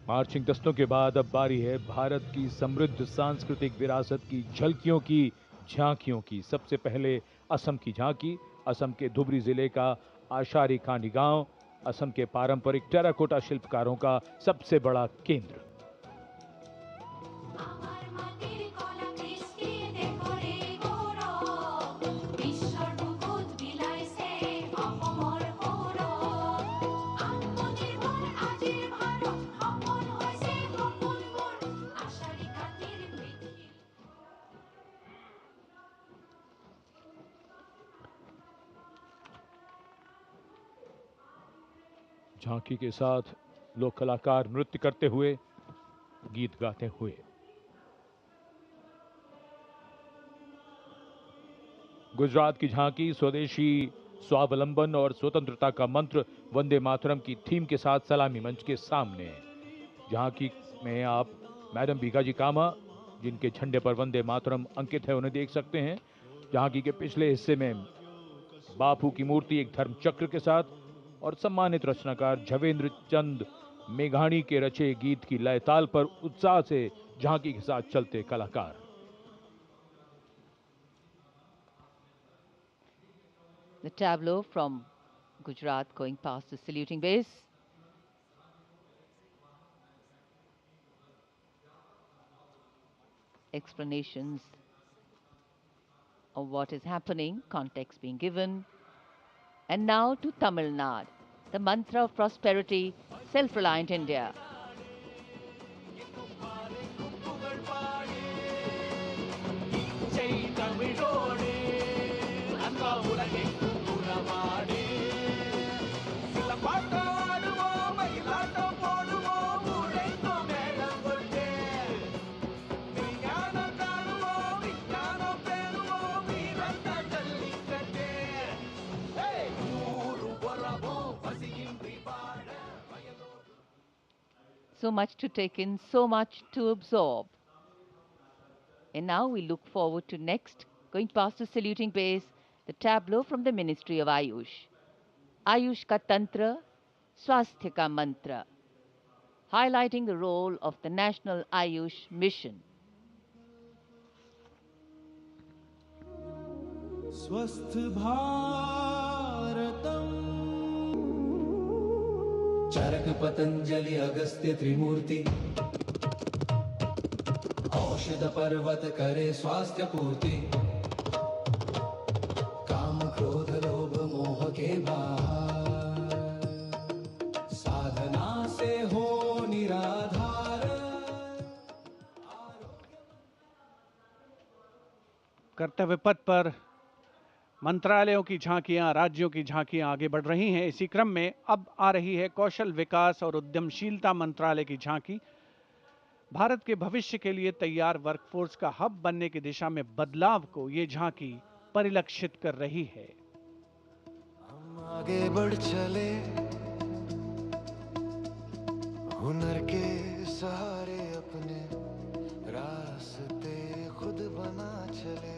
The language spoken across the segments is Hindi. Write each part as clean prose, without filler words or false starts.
मार्चिंग दस्तों के बाद अब बारी है भारत की समृद्ध सांस्कृतिक विरासत की झलकियों की, झांकियों की। सबसे पहले असम की झांकी, असम के धुबरी जिले का आशारी खानी गांव, असम के पारंपरिक टेराकोटा शिल्पकारों का सबसे बड़ा केंद्र। झांकी के साथ लोक कलाकार नृत्य करते हुए, गीत गाते हुए। गुजरात की झांकी स्वदेशी स्वावलंबन और स्वतंत्रता का मंत्र वंदे मातरम की थीम के साथ सलामी मंच के सामने। झांकी में आप मैडम भीकाजी कामा, जिनके झंडे पर वंदे मातरम अंकित है, उन्हें देख सकते हैं। झांकी के पिछले हिस्से में बापू की मूर्ति एक धर्म चक्र के साथ और सम्मानित रचनाकार झवेंद्र चंद मेघाणी के रचे गीत की लय ताल पर उत्साह से झांकी के साथ चलते कलाकार। The tableau from Gujarat going past the saluting base. Explanations of what is happening, context being given. And now to Tamil Nadu, the mantra of prosperity, self-reliant India. So much to take in, so much to absorb. And now we look forward to next, going past the saluting base, the tableau from the Ministry of Ayush. Ayush ka Tantra, Swasthya ka Mantra, highlighting the role of the National Ayush Mission. स्वस्थ भारतम चरक पतंजलि अगस्त्य त्रिमूर्ति औषध पर्वत करे स्वास्थ्य पूर्ति काम क्रोध लोभ मोह के बाहर साधना से हो निराधार। कर्तव्य पथ पर मंत्रालयों की झांकियां, राज्यों की झांकियां आगे बढ़ रही हैं। इसी क्रम में अब आ रही है कौशल विकास और उद्यमशीलता मंत्रालय की झांकी। भारत के भविष्य के लिए तैयार वर्कफोर्स का हब बनने की दिशा में बदलाव को ये झांकी परिलक्षित कर रही है। हम आगे बढ़ चले हुनर के सहारे अपने रास्ते खुद बना चले।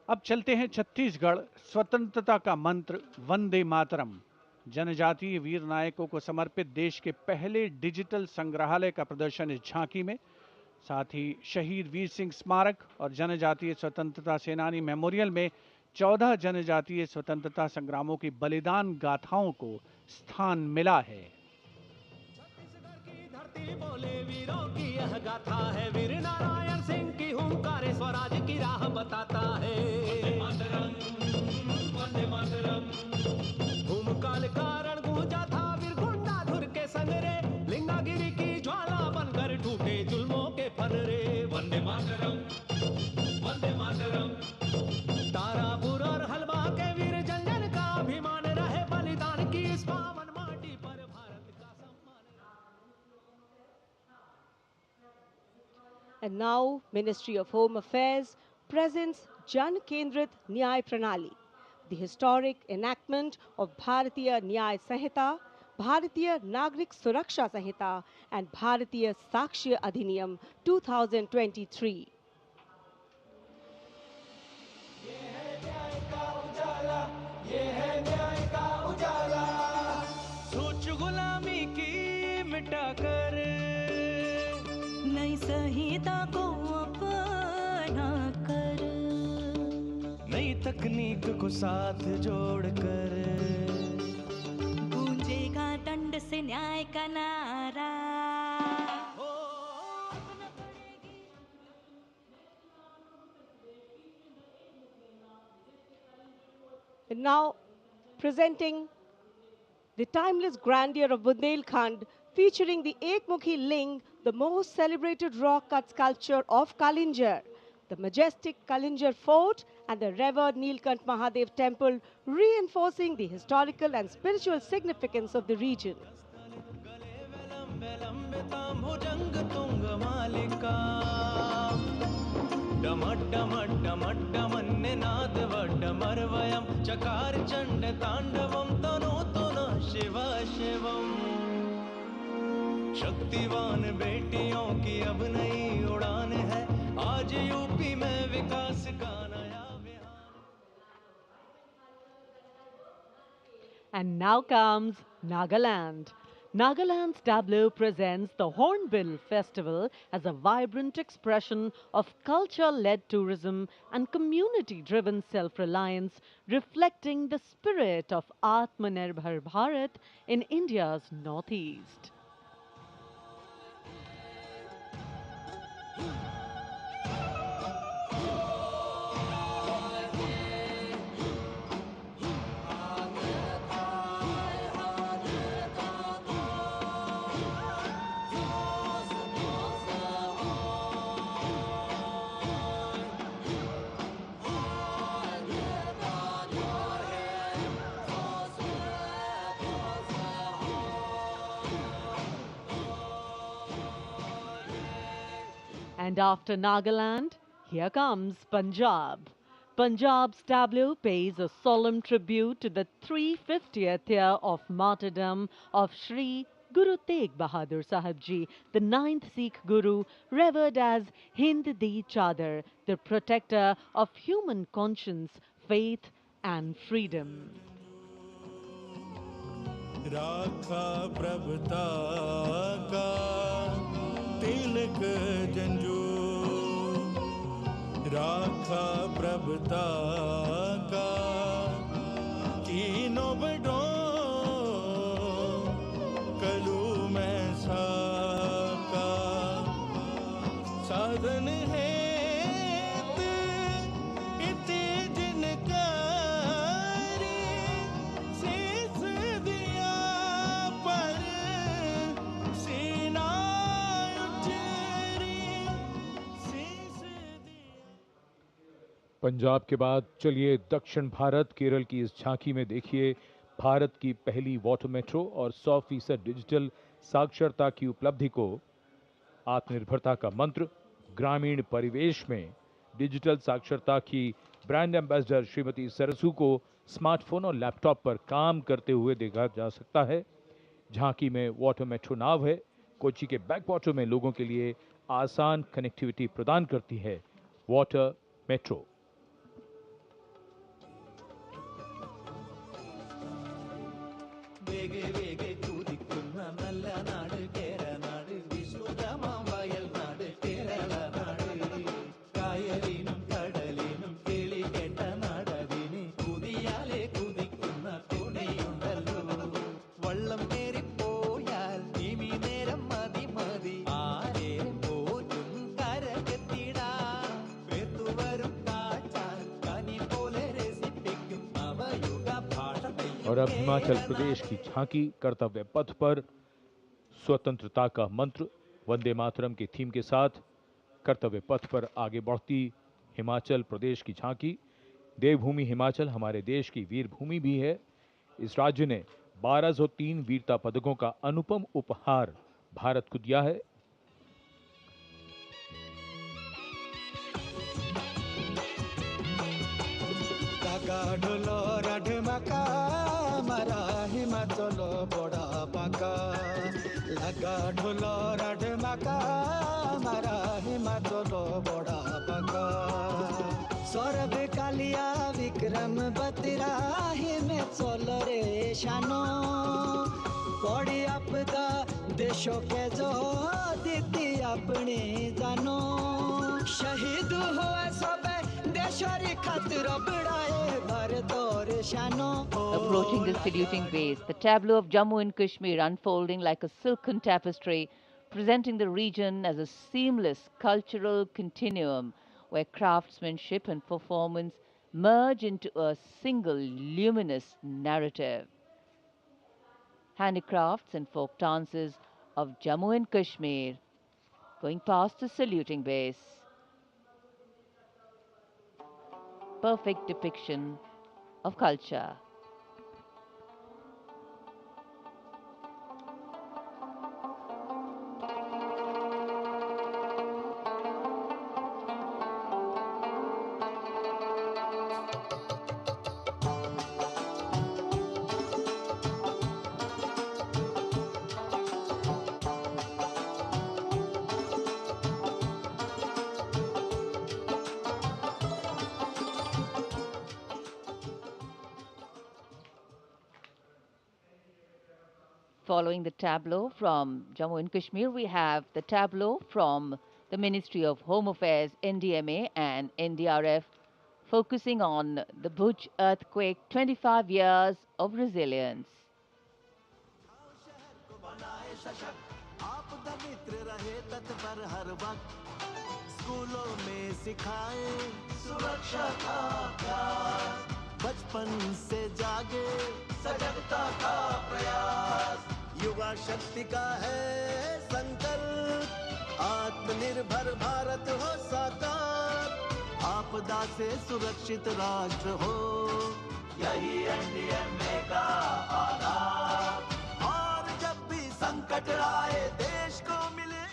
अब चलते हैं छत्तीसगढ़। स्वतंत्रता का मंत्र वंदे मातरम, जनजातीय वीर नायकों को समर्पित देश के पहले डिजिटल संग्रहालय का प्रदर्शन इस झांकी में। साथ ही शहीद वीर सिंह स्मारक और जनजातीय स्वतंत्रता सेनानी मेमोरियल में 14 जनजातीय स्वतंत्रता संग्रामों की बलिदान गाथाओं को स्थान मिला है। छत्तीसगढ़ की धरती बोले वीरों की यह गाथा है, वीर नारायण सिंह की हुंकार स्वराज की राह बताता है। वंदे मातरम, भूमकाल कारण गूंजा था वीर गुंडाधुर के संग रे, लिंगागिरी की ज्वाला बनकर टूटे जुल्मों के फन रे। वंदे मातरम, वंदे मातरम, तारापुर और हलवा के वीर जंजन का अभिमान रहे, बलिदान की इस पावन माटी पर भारत का सम्मान। And now, Ministry of Home Affairs presents Jan Kendrit Nyay Pranali, the historic enactment of Bharatiya Nyay Sanhita, Bharatiya Nagrik Suraksha Sanhita and Bharatiya Sakshya Adhiniyam 2023. सोच गुलामी की मिटाकर नई संहिता को अपना कर, नई तकनीक को साथ जोड़कर गूंजेगा दंड से न्याय का नारा। And now presenting the timeless grandeur of Bundelkhand, featuring the Ekmukhi Ling, the most celebrated rock cut sculpture of Kalinjar, the majestic Kalinjar Fort and the revered Nilkant Mahadev Temple, reinforcing the historical and spiritual significance of the region. चकार चंड तांडवम तनो तुन शिव शिवम। शक्तिवान बेटियों की अब नई उड़ान है, आज यूपी में विकास का नया विहार। And now comes Nagaland. Nagaland's tableau presents the Hornbill Festival as a vibrant expression of culture-led tourism and community-driven self-reliance, reflecting the spirit of Atmanirbhar Bharat in India's northeast. And after Nagaland, here comes Punjab. Punjab's tableau pays a solemn tribute to the 350th year of martyrdom of Shri Guru Tegh Bahadur Sahib Ji, the 9th Sikh Guru, revered as Hind Di Chadar, the protector of human conscience, faith and freedom. राखा प्रभुता का तिलक जंजू, राखा प्रभुता का कीनो बडो कलू में साका साधन है इते जिनकारी शीस दिया पर सीना उचेरी शीस दिया। पंजाब के बाद चलिए दक्षिण भारत केरल की इस झांकी में देखिए भारत की पहली वाटर मेट्रो और 100% डिजिटल साक्षरता की उपलब्धि को। आत्मनिर्भरता का मंत्र, ग्रामीण परिवेश में डिजिटल साक्षरता की ब्रांड एम्बेसडर श्रीमती सरसू को स्मार्टफोन और लैपटॉप पर काम करते हुए देखा जा सकता है। झांकी में वाटर मेट्रो नाव है, कोच्चि के बैकवाटर में लोगों के लिए आसान कनेक्टिविटी प्रदान करती है वाटर मेट्रो। വേഗേ വേഗേ കുതിക്കുന്ന നല്ല നാട് കേരനാട്, വിശുദ്ധമാം വയൽ നാട് കേരളനാട്, കായലിനും കടലിനും കിളി കേട്ട നാടതിന് കുതിയാലെ കുതിക്കുന്ന തുണിയുണ്ടല്ലോ, വള്ളം കേറിപ്പോയാൽ ഇനി നേരം മതി മതി ആരെ പോറ്റും കരകെത്തിടാം, വേർത്തുവരും കാറ്റാൽ കനി പോലെ രസിപ്പിക്കും നവയുഗ ഭാഷ। और अब हिमाचल प्रदेश की झांकी कर्तव्य पथ पर स्वतंत्रता का मंत्र वंदे मातरम के थीम के साथ कर्तव्य पथ पर आगे बढ़ती हिमाचल प्रदेश की झांकी। देवभूमि हिमाचल हमारे देश की वीर भूमि भी है। इस राज्य ने 1203 वीरता पदकों का अनुपम उपहार भारत को दिया है। ढोलो राढ मका मारा हिमाचल बड़ा गा ढोलो राड माका मारा हिमा चलो बड़ा बका सौरभ कालिया विक्रम बतरा हिमे चलो रे शानो पड़ी आपका देशों के जो दीदी अपने जानो शहीद हुआ सब देशरी खातिर बढ़ाए भारत और शानो. Approaching the saluting base, the tableau of Jammu and Kashmir unfolding like a silken tapestry, presenting the region as a seamless cultural continuum where craftsmanship and performance merge into a single luminous narrative. Handicrafts and folk dances of Jammu and Kashmir going past the saluting base. Perfect depiction of culture. Following the tableau from Jammu and Kashmir, we have the tableau from the Ministry of Home Affairs, NDMA and NDRF, focusing on the Bhuj earthquake, 25 years of resilience. स्कूलों में सिखाए सुरक्षा का अभ्यास बचपन से जागे सजगता का प्रयास युवा शक्ति का है संकल्प आत्मनिर्भर भारत हो साकार आपदा से सुरक्षित राष्ट्र हो यही एनडीएमए का आधार और जब भी संकट आए देश को मिले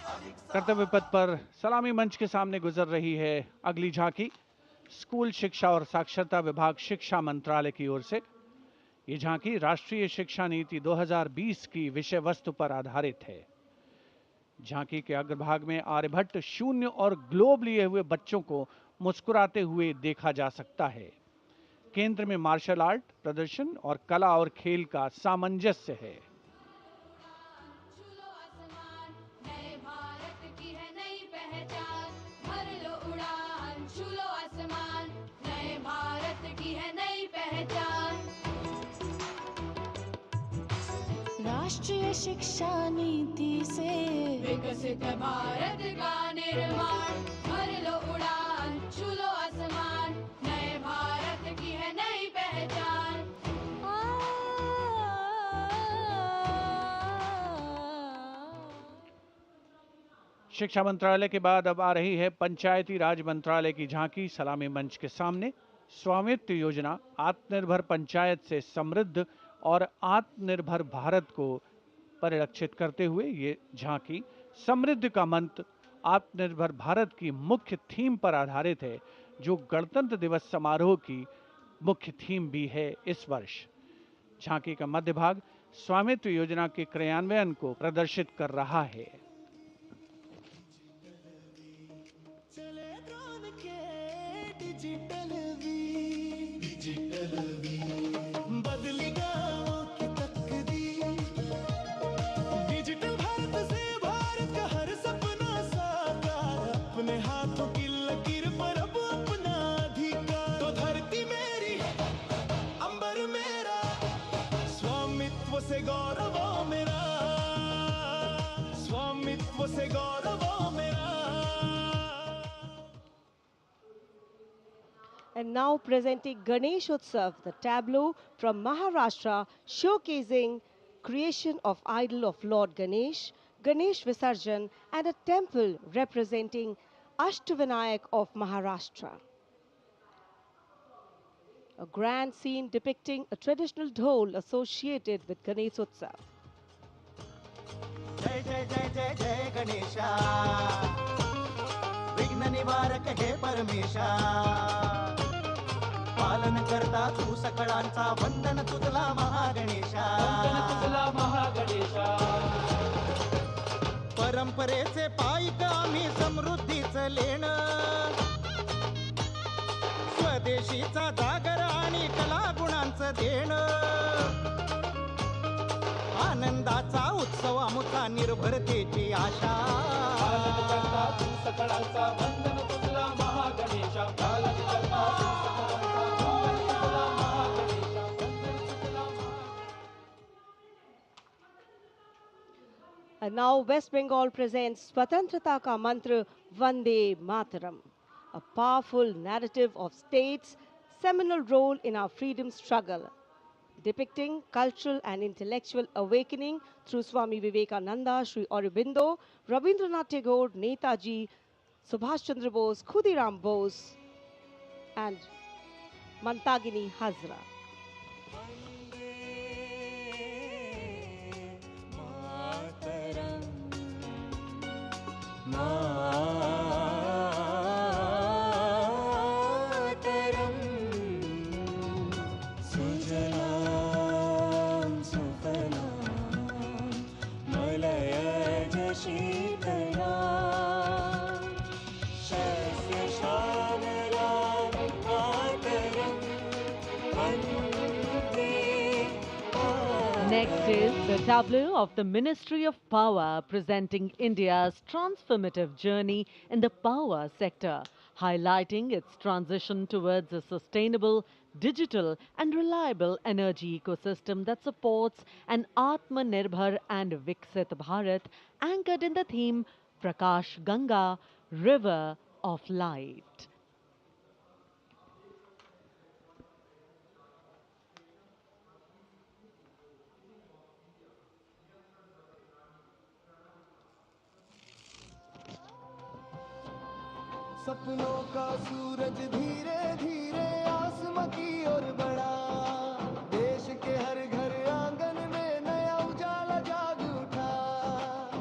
कर्तव्य पथ पर सलामी मंच के सामने गुजर रही है अगली झांकी स्कूल शिक्षा और साक्षरता विभाग शिक्षा मंत्रालय की ओर से. ये झांकी राष्ट्रीय शिक्षा नीति 2020 की विषय वस्तु पर आधारित है. झांकी के अग्रभाग में आर्यभट्ट शून्य और ग्लोब लिए हुए बच्चों को मुस्कुराते हुए देखा जा सकता है. केंद्र में मार्शल आर्ट प्रदर्शन और कला और खेल का सामंजस्य है. राष्ट्रीय शिक्षा नीति से विकसित भारत का निर्माण भर लो उड़ान छू लो आसमान नए भारत की है नई पहचान. शिक्षा मंत्रालय के बाद अब आ रही है पंचायती राज मंत्रालय की झांकी सलामी मंच के सामने. स्वामित्व योजना आत्मनिर्भर पंचायत से समृद्ध और आत्मनिर्भर भारत को परिलक्षित करते हुए ये झांकी समृद्धि का मंत्र आत्मनिर्भर भारत की मुख्य थीम पर आधारित है, जो गणतंत्र दिवस समारोह की मुख्य थीम भी है इस वर्ष. झांकी का मध्य भाग स्वामित्व योजना के क्रियान्वयन को प्रदर्शित कर रहा है. And now presenting Ganesh Utsav, the tableau from Maharashtra showcasing creation of idol of Lord Ganesh, Ganesh Visarjan and a temple representing Ashtavinayak of Maharashtra. A grand scene depicting a traditional dhol associated with Ganesh Utsav. जय जय जय जय जय गणेशा विघ्न निवारक हे परमेशा पालन करता तू सकळांचा वंदन तुझला महागणेशा वंदन तुझला महागणेशा परंपरेचे पायिक आम्ही समृद्धीचं लेणं स्वदेशीचा जागर आणि कला गुणांचं देणं आनंदाचा उत्सव आमचा निर्भरतेची आशा सकळाचा वंदन तुझला महागणेशा And now West Bengal presents Swatantrata Ka Mantra Vande Mataram, a powerful narrative of state's seminal role in our freedom struggle, depicting cultural and intellectual awakening through Swami Vivekananda, Sri Aurobindo, Rabindranath Tagore, Netaji, Subhash Chandra Bose, Khudiram Bose, and Mantagini Hazra. Next is the tableau of the Ministry of Power presenting India's transformative journey in the power sector, highlighting its transition towards a sustainable, digital and reliable energy ecosystem that supports an Atmanirbhar and Viksit Bharat anchored in the theme Prakash Ganga, River of Light. सपनों का सूरज धीरे धीरे आसमां की ओर बढ़ा देश के हर घर आंगन में नया उजाला जाग उठा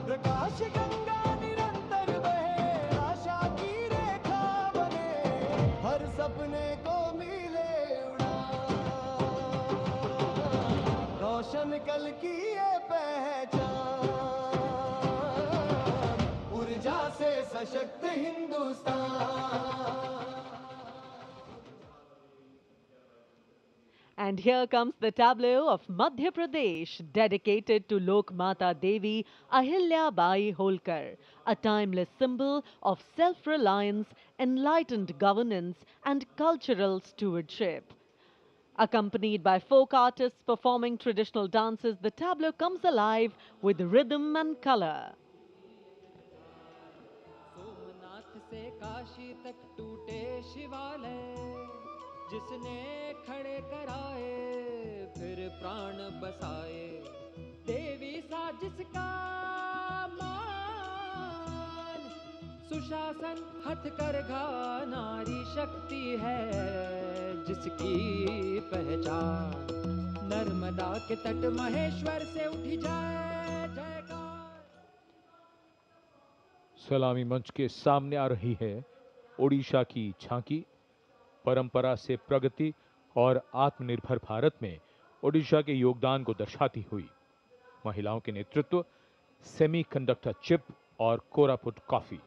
प्रकाश गंगा निरंतर बहे आशा की रेखा बने हर सपने को मिले उड़ा रोशन कल की ये पहचान ऊर्जा से सशक्त Hindustan. And here comes the tableau of Madhya Pradesh, dedicated to Lok Mata Devi Ahilya Bai Holkar, a timeless symbol of self-reliance, enlightened governance and cultural stewardship. Accompanied by folk artists performing traditional dances, the tableau comes alive with rhythm and color. Somnath से काशी तक टूटे शिवालय जिसने खड़े कराए फिर प्राण बसाए देवी सा जिसका मान सुशासन हथकरघा नारी शक्ति है जिसकी पहचान नर्मदा के तट महेश्वर से उठी जाए जयकार. सलामी मंच के सामने आ रही है ओडिशा की झांकी. परंपरा से प्रगति और आत्मनिर्भर भारत में ओडिशा के योगदान को दर्शाती हुई महिलाओं के नेतृत्व, सेमीकंडक्टर चिप और कोरापुट कॉफी.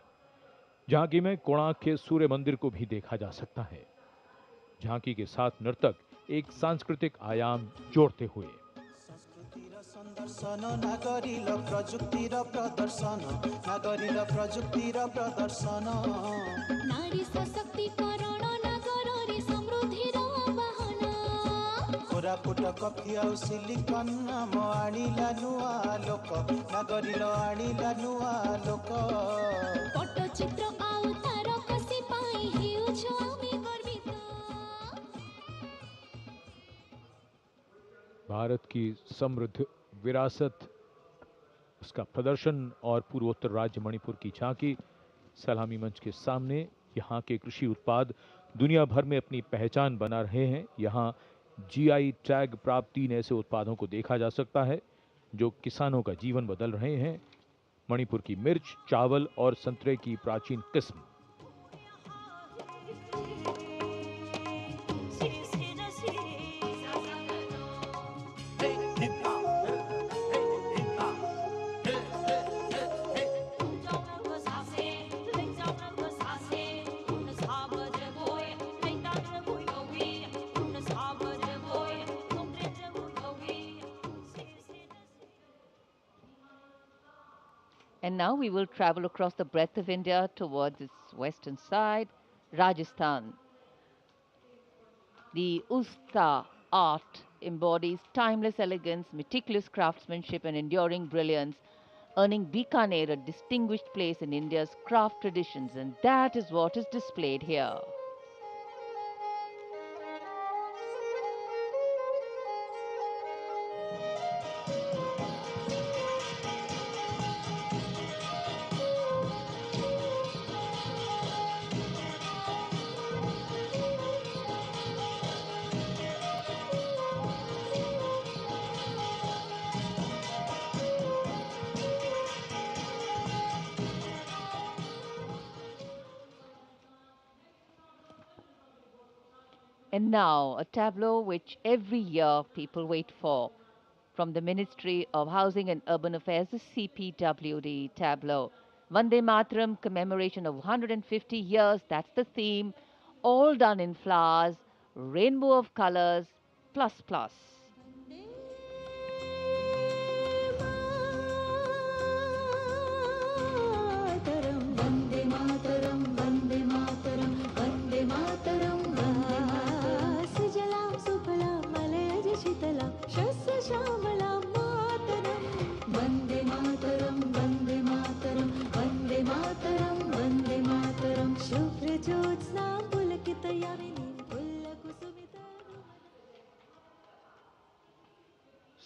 झांकी में कोणार्क के सूर्य मंदिर को भी देखा जा सकता है. झांकी के साथ नर्तक एक सांस्कृतिक आयाम जोड़ते हुए दर्शन नागरिल प्रजुक्तिर प्रदर्शन नागरिल प्रजुक्तिर प्रदर्शन नारी सशक्तिकरण नगर रे समृद्धिर बहना कोरापुट कफी आउ सिलिकन नाम आनिला नुआ लोक नागरिल आनिला नुआ लोक पट्टचित्र आउ तार कसी पाई हेउछ आमी गर्वित. भारत की समृद्ध विरासत, उसका प्रदर्शन और पूर्वोत्तर राज्य मणिपुर की झांकी. सलामी मंच के सामने यहाँ के कृषि उत्पाद दुनिया भर में अपनी पहचान बना रहे हैं. यहाँ जीआई टैग प्राप्त 3 ऐसे उत्पादों को देखा जा सकता है जो किसानों का जीवन बदल रहे हैं. मणिपुर की मिर्च, चावल और संतरे की प्राचीन किस्म. And now we will travel across the breadth of India towards its western side, Rajasthan. The Usta art embodies timeless elegance, meticulous craftsmanship and enduring brilliance, earning Bikaner a distinguished place in India's craft traditions, and that is what is displayed here. And now, a tableau which every year people wait for. From the Ministry of Housing and Urban Affairs, the CPWD tableau. Vande Mataram commemoration of 150 years, that's the theme. All done in flowers, rainbow of colors, plus plus.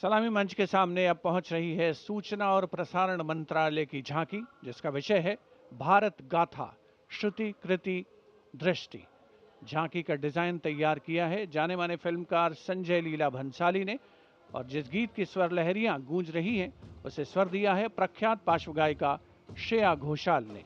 सलामी मंच के सामने अब पहुंच रही है सूचना और प्रसारण मंत्रालय की झांकी, जिसका विषय है भारत गाथा श्रुति कृति दृष्टि। झांकी का डिजाइन तैयार किया है जाने माने फिल्मकार संजय लीला भंसाली ने, और जिस गीत की स्वर लहरियां गूंज रही हैं उसे स्वर दिया है प्रख्यात पार्श्व गायिका श्रेया घोषाल ने।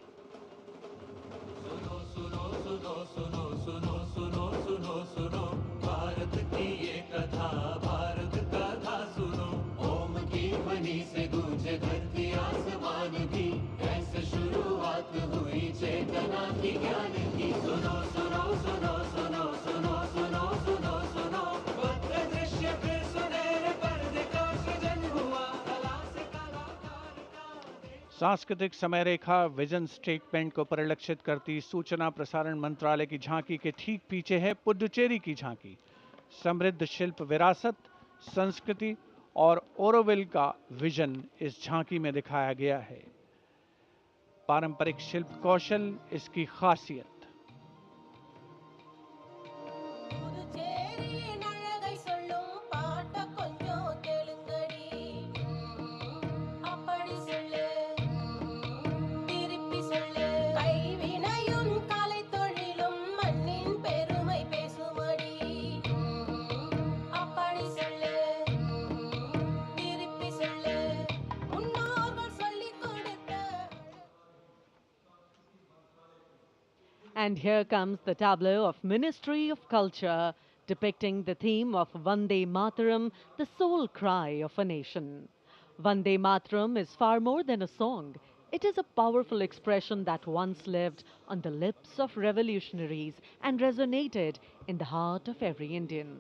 भारत की ये कथा, भारत कथा सुनो, ओम की ध्वनि से गूंजे धरती आसमान भी, ऐसे शुरुआत हुई चेतना की ज्ञान की। सुनो सुनो सुनो सुनो सुनो सुनो सुनो सुनो, भव्य दृश्य फिर सुनहरे पर्दे का सृजन हुआ, कला से कलाकार का। सांस्कृतिक समय रेखा विजन स्टेटमेंट को परिलक्षित करती सूचना प्रसारण मंत्रालय की झांकी के ठीक पीछे है पुडुचेरी की झांकी। समृद्ध शिल्प विरासत, संस्कृति और ओरोविल का विजन इस झांकी में दिखाया गया है। पारंपरिक शिल्प कौशल इसकी खासियत। And here comes the tableau of Ministry of Culture, depicting the theme of Vande Mataram, the soul cry of a nation. Vande Mataram is far more than a song. It is a powerful expression that once lived on the lips of revolutionaries and resonated in the heart of every Indian.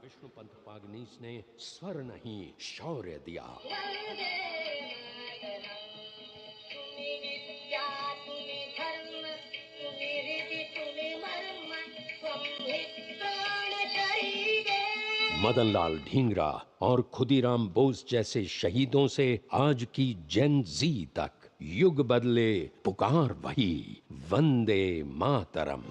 Vishnupant Pagnis ने स्वर नहीं शौर्य दिया। मदनलाल ढींगरा और खुदीराम बोस जैसे शहीदों से आज की जेन जी तक युग बदले, पुकार वही, वंदे मातरम।